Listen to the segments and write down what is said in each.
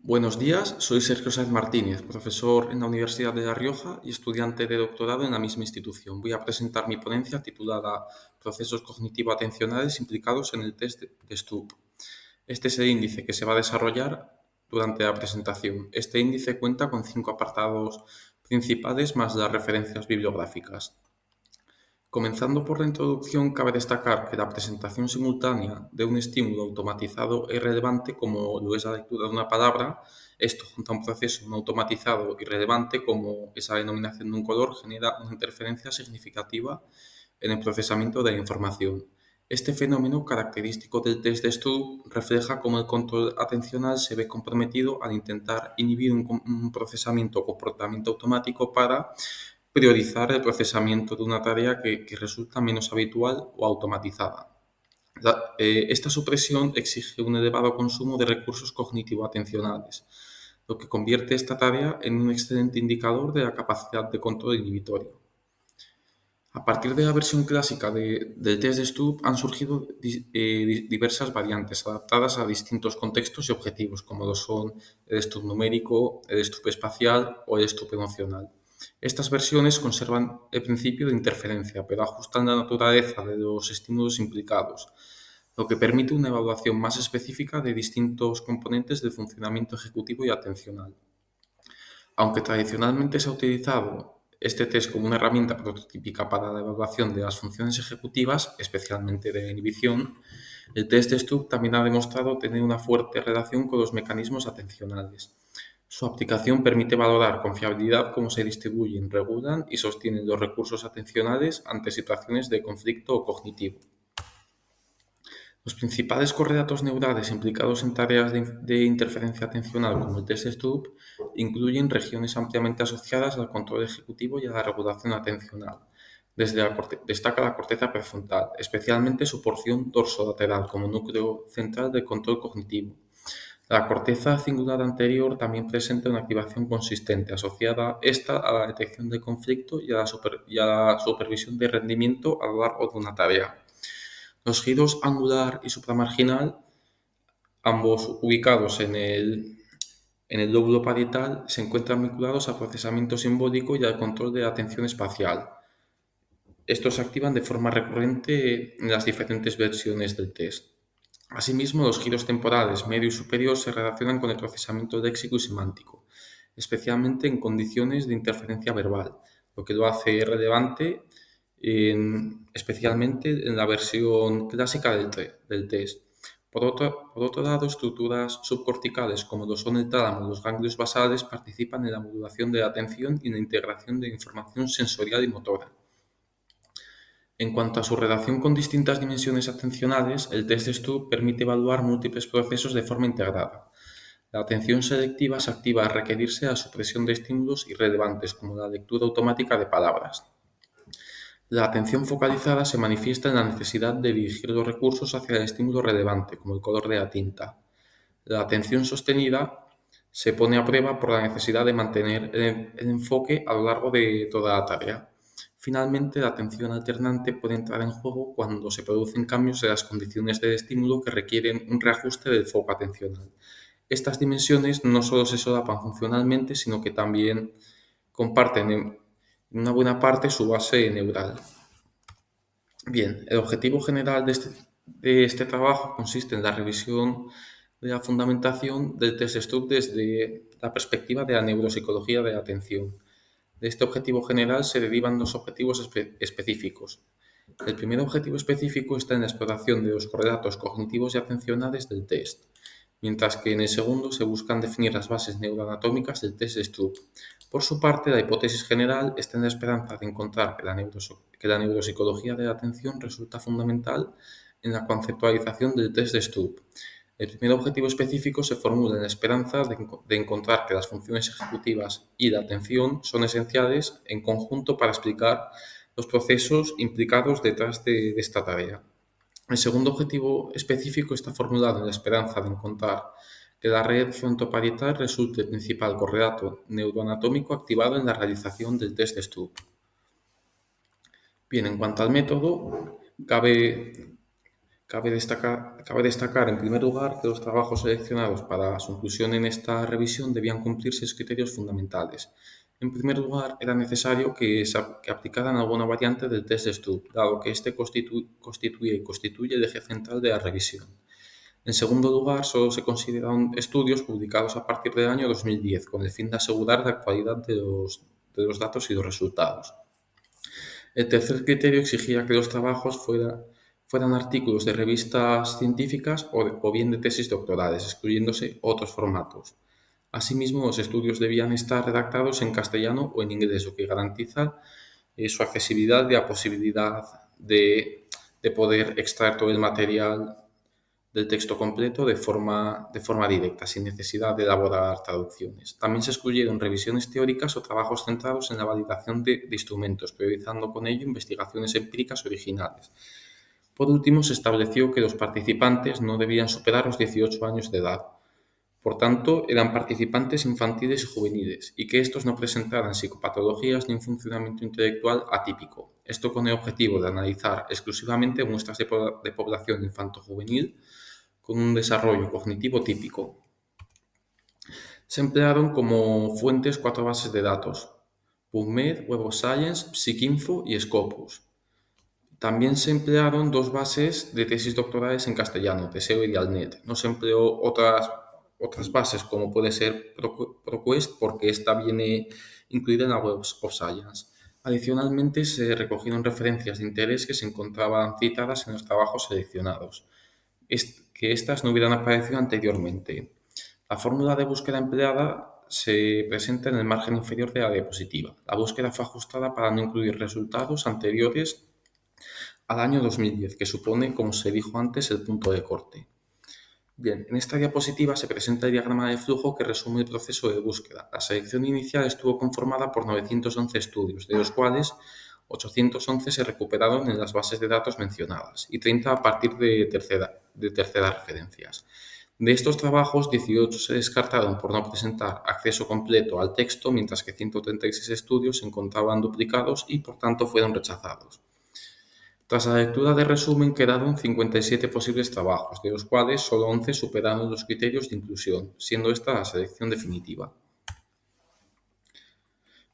Buenos días, soy Sergio Sáenz Martínez, profesor en la Universidad de La Rioja y estudiante de doctorado en la misma institución. Voy a presentar mi ponencia titulada Procesos cognitivo-atencionales implicados en el test de Stroop. Este es el índice que se va a desarrollar durante la presentación. Este índice cuenta con 5 apartados principales más las referencias bibliográficas. Comenzando por la introducción, cabe destacar que la presentación simultánea de un estímulo automatizado es relevante como lo es la lectura de una palabra. Esto, junto a un proceso no automatizado y relevante como esa denominación de un color, genera una interferencia significativa en el procesamiento de la información. Este fenómeno característico del test de Stroop refleja cómo el control atencional se ve comprometido al intentar inhibir un procesamiento o comportamiento automático para priorizar el procesamiento de una tarea que resulta menos habitual o automatizada. Esta supresión exige un elevado consumo de recursos cognitivo-atencionales, lo que convierte esta tarea en un excelente indicador de la capacidad de control inhibitorio. A partir de la versión clásica del test de Stroop han surgido diversas variantes adaptadas a distintos contextos y objetivos, como lo son el Stroop numérico, el Stroop espacial o el Stroop emocional. Estas versiones conservan el principio de interferencia, pero ajustan la naturaleza de los estímulos implicados, lo que permite una evaluación más específica de distintos componentes del funcionamiento ejecutivo y atencional. Aunque tradicionalmente se ha utilizado este test como una herramienta prototípica para la evaluación de las funciones ejecutivas, especialmente de inhibición, el test de Stroop también ha demostrado tener una fuerte relación con los mecanismos atencionales. Su aplicación permite valorar con fiabilidad cómo se distribuyen, regulan y sostienen los recursos atencionales ante situaciones de conflicto cognitivo. Los principales correlatos neurales implicados en tareas de interferencia atencional como el test de Stroop incluyen regiones ampliamente asociadas al control ejecutivo y a la regulación atencional. Destaca la corteza prefrontal, especialmente su porción dorsolateral como núcleo central del control cognitivo. La corteza cingulada anterior también presenta una activación consistente, asociada esta a la detección de conflicto y a la supervisión de rendimiento a lo largo de una tarea. Los giros angular y supramarginal, ambos ubicados en el lóbulo parietal, se encuentran vinculados al procesamiento simbólico y al control de la atención espacial. Estos se activan de forma recurrente en las diferentes versiones del test. Asimismo, los giros temporales medio y superior se relacionan con el procesamiento léxico y semántico, especialmente en condiciones de interferencia verbal, lo que lo hace relevante especialmente en la versión clásica del test. Por otro lado, estructuras subcorticales como lo son el tálamo y los ganglios basales participan en la modulación de la atención y en la integración de información sensorial y motora. En cuanto a su relación con distintas dimensiones atencionales, el test de Stroop permite evaluar múltiples procesos de forma integrada. La atención selectiva se activa al requerirse la supresión de estímulos irrelevantes, como la lectura automática de palabras. La atención focalizada se manifiesta en la necesidad de dirigir los recursos hacia el estímulo relevante, como el color de la tinta. La atención sostenida se pone a prueba por la necesidad de mantener el enfoque a lo largo de toda la tarea. Finalmente, la atención alternante puede entrar en juego cuando se producen cambios en las condiciones del estímulo que requieren un reajuste del foco atencional. Estas dimensiones no solo se solapan funcionalmente, sino que también comparten en una buena parte su base neural. Bien, el objetivo general de este trabajo consiste en la revisión de la fundamentación del test de Stroop desde la perspectiva de la neuropsicología de la atención. De este objetivo general se derivan dos objetivos específicos. El primer objetivo específico está en la exploración de los correlatos cognitivos y atencionales del test, mientras que en el segundo se buscan definir las bases neuroanatómicas del test de Stroop. Por su parte, la hipótesis general está en la esperanza de encontrar que la neuropsicología de la atención resulta fundamental en la conceptualización del test de Stroop. El primer objetivo específico se formula en la esperanza de encontrar que las funciones ejecutivas y la atención son esenciales en conjunto para explicar los procesos implicados detrás de esta tarea. El segundo objetivo específico está formulado en la esperanza de encontrar que la red frontoparietal resulte el principal correlato neuroanatómico activado en la realización del test de Stroop. Bien, en cuanto al método, cabe Cabe destacar, en primer lugar, que los trabajos seleccionados para su inclusión en esta revisión debían cumplir 6 criterios fundamentales. En primer lugar, era necesario que aplicaran alguna variante del test de Stubb, dado que este constituye y constituye el eje central de la revisión. En segundo lugar, solo se consideraron estudios publicados a partir del año 2010, con el fin de asegurar la actualidad de los datos y los resultados. El tercer criterio exigía que los trabajos fueran artículos de revistas científicas o bien de tesis doctorales, excluyéndose otros formatos. Asimismo, los estudios debían estar redactados en castellano o en inglés, lo que garantiza su accesibilidad y la posibilidad de poder extraer todo el material del texto completo de forma directa, sin necesidad de elaborar traducciones. También se excluyeron revisiones teóricas o trabajos centrados en la validación de instrumentos, priorizando con ello investigaciones empíricas originales. Por último, se estableció que los participantes no debían superar los 18 años de edad. Por tanto, eran participantes infantiles y juveniles, y que estos no presentaran psicopatologías ni un funcionamiento intelectual atípico. Esto con el objetivo de analizar exclusivamente muestras de población infanto-juvenil con un desarrollo cognitivo típico. Se emplearon como fuentes 4 bases de datos: PubMed, Web of Science, PsycInfo y Scopus. También se emplearon 2 bases de tesis doctorales en castellano, Teseo y Dialnet. No se empleó otras bases como puede ser ProQuest, porque esta viene incluida en la Web of Science. Adicionalmente, se recogieron referencias de interés que se encontraban citadas en los trabajos seleccionados, que éstas no hubieran aparecido anteriormente. La fórmula de búsqueda empleada se presenta en el margen inferior de la diapositiva. La búsqueda fue ajustada para no incluir resultados anteriores al año 2010, que supone, como se dijo antes, el punto de corte. Bien, en esta diapositiva se presenta el diagrama de flujo que resume el proceso de búsqueda. La selección inicial estuvo conformada por 911 estudios, de los cuales 811 se recuperaron en las bases de datos mencionadas y 30 a partir de terceras referencias. De estos trabajos, 18 se descartaron por no presentar acceso completo al texto, mientras que 136 estudios se encontraban duplicados y, por tanto, fueron rechazados. Tras la lectura de resumen quedaron 57 posibles trabajos, de los cuales solo 11 superaron los criterios de inclusión, siendo esta la selección definitiva.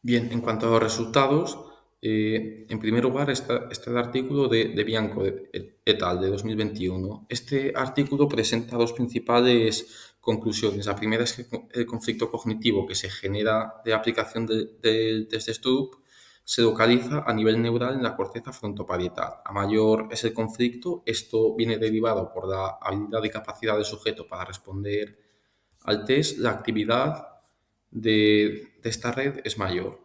Bien, en cuanto a los resultados, en primer lugar está el artículo de Bianco et al. De 2021. Este artículo presenta 2 principales conclusiones. La primera es que el conflicto cognitivo que se genera de aplicación del test de Stroop se localiza a nivel neural en la corteza frontoparietal. A mayor es el conflicto, esto viene derivado por la habilidad y capacidad del sujeto para responder al test, la actividad de esta red es mayor.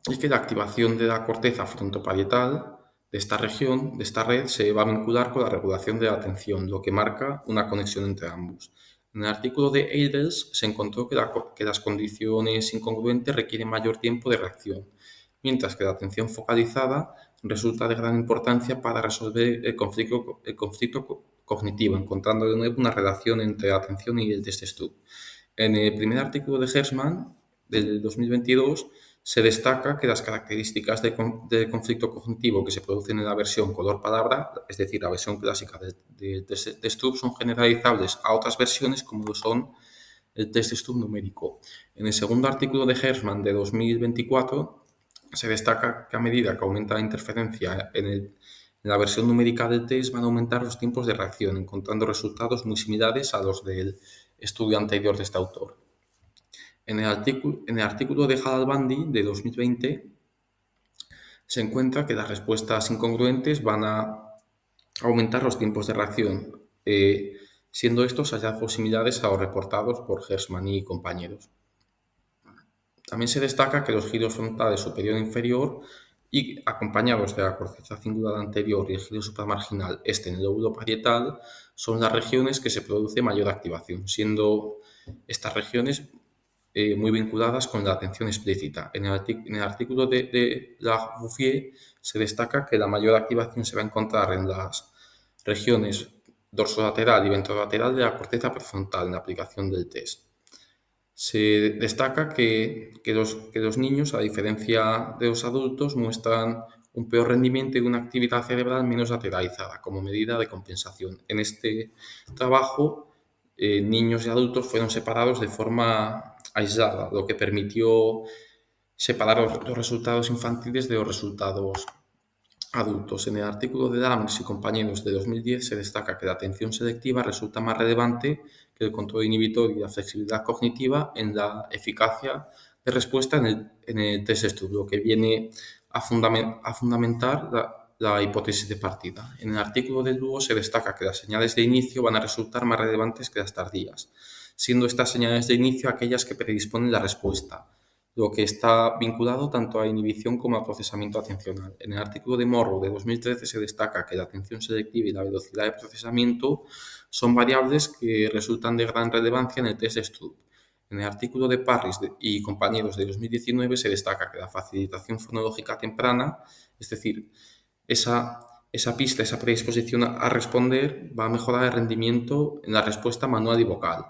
Y que la activación de la corteza frontoparietal de esta región, de esta red, se va a vincular con la regulación de la atención, lo que marca una conexión entre ambos. En el artículo de Eidels se encontró que las condiciones incongruentes requieren mayor tiempo de reacción, mientras que la atención focalizada resulta de gran importancia para resolver el conflicto cognitivo, encontrando de nuevo una relación entre la atención y el test de Stroop. En el primer artículo de Hersman, del 2022, se destaca que las características del conflicto cognitivo que se producen en la versión color-palabra, es decir, la versión clásica del test de Stroop, son generalizables a otras versiones como lo son el test de Stroop numérico. En el segundo artículo de Hersman de 2024 se destaca que a medida que aumenta la interferencia en la versión numérica del test van a aumentar los tiempos de reacción, encontrando resultados muy similares a los del estudio anterior de este autor. En el artículo de Hadalbandi de 2020 se encuentra que las respuestas incongruentes van a aumentar los tiempos de reacción, siendo estos hallazgos similares a los reportados por Hersman y compañeros. También se destaca que los giros frontales superior e inferior, y acompañados de la corteza cingulada anterior y el giro supramarginal en el lóbulo parietal, son las regiones que se produce mayor activación, siendo estas regiones muy vinculadas con la atención explícita. En el artículo de Labouffier se destaca que la mayor activación se va a encontrar en las regiones dorsolateral y ventrolateral de la corteza prefrontal en la aplicación del test. Se destaca que los niños, a diferencia de los adultos, muestran un peor rendimiento y una actividad cerebral menos lateralizada como medida de compensación. En este trabajo, niños y adultos fueron separados de forma aislada, lo que permitió separar los resultados infantiles de los resultados adultos. En el artículo de Dahmers y compañeros de 2010 se destaca que la atención selectiva resulta más relevante que el control inhibitorio y la flexibilidad cognitiva en la eficacia de respuesta en el test de estudio, que viene a fundamentar la hipótesis de partida. En el artículo del Lugo se destaca que las señales de inicio van a resultar más relevantes que las tardías, siendo estas señales de inicio aquellas que predisponen la respuesta, lo que está vinculado tanto a inhibición como a procesamiento atencional. En el artículo de Morrow de 2013 se destaca que la atención selectiva y la velocidad de procesamiento son variables que resultan de gran relevancia en el test de Stroop. En el artículo de Parris y compañeros de 2019 se destaca que la facilitación fonológica temprana, es decir, esa pista, esa predisposición a responder, va a mejorar el rendimiento en la respuesta manual y vocal.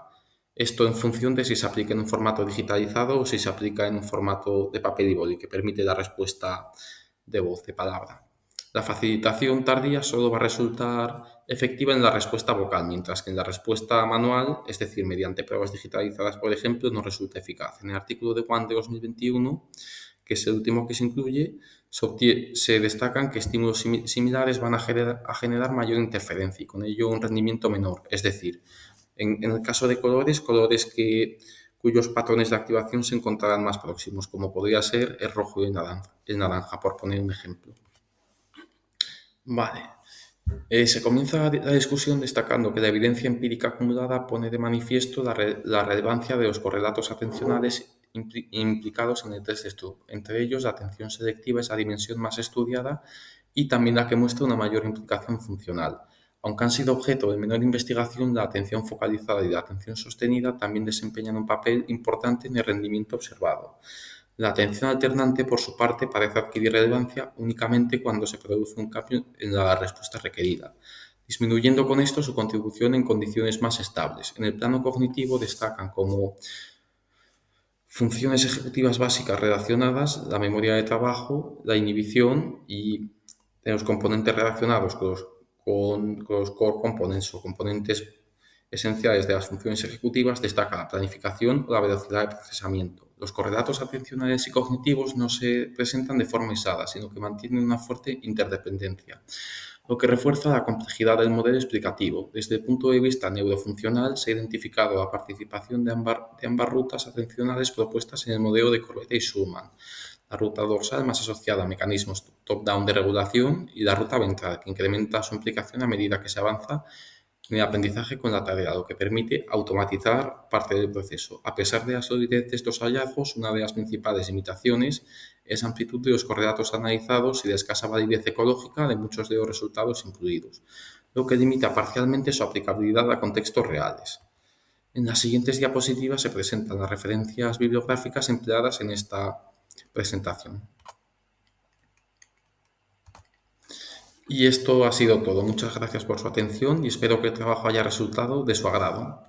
Esto en función de si se aplica en un formato digitalizado o si se aplica en un formato de papel y boli, que permite la respuesta de voz, de palabra. La facilitación tardía solo va a resultar efectiva en la respuesta vocal, mientras que en la respuesta manual, es decir, mediante pruebas digitalizadas, por ejemplo, no resulta eficaz. En el artículo de Juan de 2021, que es el último que se incluye, se destacan que estímulos similares van a generar mayor interferencia y con ello un rendimiento menor. Es decir, en el caso de colores, cuyos patrones de activación se encontrarán más próximos, como podría ser el rojo y el naranja, por poner un ejemplo. Vale. Se comienza la discusión destacando que la evidencia empírica acumulada pone de manifiesto la relevancia de los correlatos atencionales implicados en el test de Stroop. Entre ellos, la atención selectiva es la dimensión más estudiada y también la que muestra una mayor implicación funcional. Aunque han sido objeto de menor investigación, la atención focalizada y la atención sostenida también desempeñan un papel importante en el rendimiento observado. La atención alternante, por su parte, parece adquirir relevancia únicamente cuando se produce un cambio en la respuesta requerida, disminuyendo con esto su contribución en condiciones más estables. En el plano cognitivo destacan como funciones ejecutivas básicas relacionadas la memoria de trabajo, la inhibición y de los componentes relacionados con los core components o componentes esenciales de las funciones ejecutivas, destaca la planificación o la velocidad de procesamiento. Los correlatos atencionales y cognitivos no se presentan de forma aislada, sino que mantienen una fuerte interdependencia, lo que refuerza la complejidad del modelo explicativo. Desde el punto de vista neurofuncional, se ha identificado la participación de ambas rutas atencionales propuestas en el modelo de Corbett y Schulman. La ruta dorsal más asociada a mecanismos top-down de regulación y la ruta ventral, que incrementa su implicación a medida que se avanza en el aprendizaje con la tarea, lo que permite automatizar parte del proceso. A pesar de la solidez de estos hallazgos, una de las principales limitaciones es la amplitud de los correlatos analizados y la escasa validez ecológica de muchos de los resultados incluidos, lo que limita parcialmente su aplicabilidad a contextos reales. En las siguientes diapositivas se presentan las referencias bibliográficas empleadas en esta presentación. Y esto ha sido todo. Muchas gracias por su atención y espero que el trabajo haya resultado de su agrado.